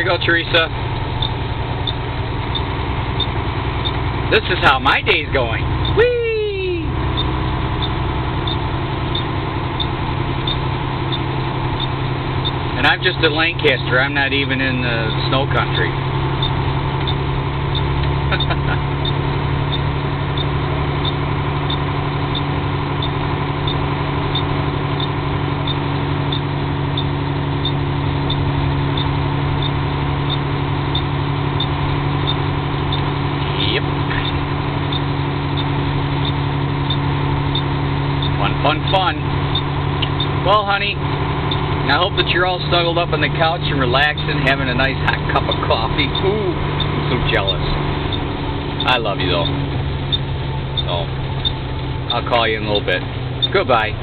There you go, Teresa. This is how my day's going. Whee! And I'm just in Lancaster. I'm not even in the snow country. Yep. Fun. Well, honey, I hope that you're all snuggled up on the couch and relaxing, having a nice hot cup of coffee. Ooh, I'm so jealous. I love you, though. So, I'll call you in a little bit. Goodbye.